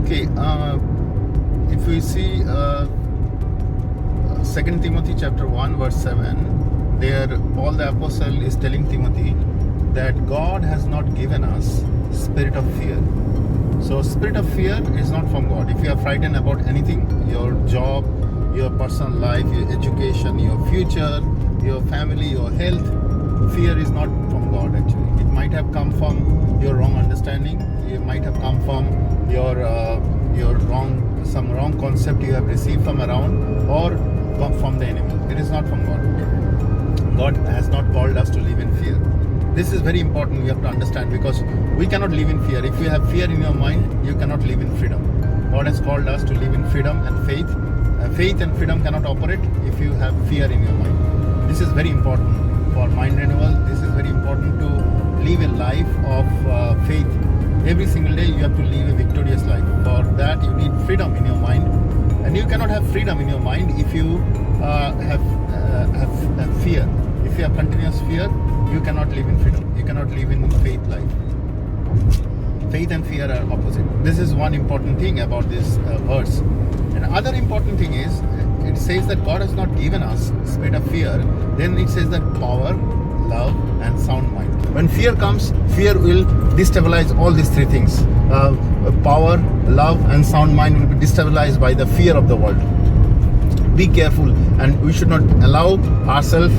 Okay, if we see 2 Timothy chapter 1 verse 7, there Paul the apostle is telling Timothy that God has not given us spirit of fear. So spirit of fear is not from God. If you are frightened about anything, your job, your personal life, your education, your future, your family, your health, fear is not from God actually. It might have come from your wrong understanding. It might have come from your some wrong concept you have received from around, or from the enemy. It is not from God. God has not called us to live in fear. This is very important. We have to understand, because we cannot live in fear. If you have fear in your mind, you cannot live in freedom. God has called us to live in freedom and faith. Faith and freedom cannot operate if you have fear in your mind. This is very important for mind renewal. This is very important to live a life of faith. Every single day you have to live a victorious life. For that you need freedom in your mind, and you cannot have freedom in your mind if you have fear. If you have continuous fear, you cannot live in freedom. You cannot live in faith life. Faith and fear are opposite. This is one important thing about this verse. And other important thing is, it says that God has not given us spirit of fear. Then it says that power, love, and sound mind. When fear comes, fear will destabilize all these three things. Power, love, and sound mind will be destabilized by the fear of the world. Be careful, and we should not allow ourselves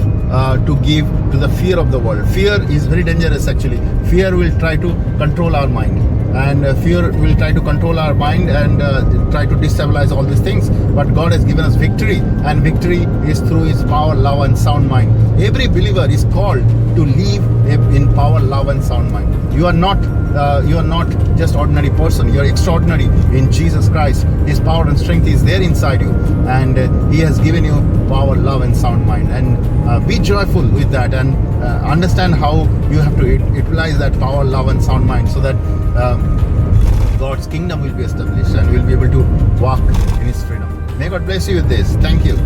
to give to the fear of the world. Fear is very dangerous actually. Fear will try to control our mind, and fear will try to control our mind and try to destabilize all these things. But God has given us victory, and victory is through His power, love, and sound mind. Every believer is called to live in power, love, and sound mind. You are not just ordinary person. You are extraordinary in Jesus Christ. His power and strength is there inside you, and He has given you power, love, and sound mind. And be joyful with that, and understand how you have to utilize that power, love, and sound mind, so that God's kingdom will be established and we'll be able to walk in His freedom. May God bless you with this. Thank you.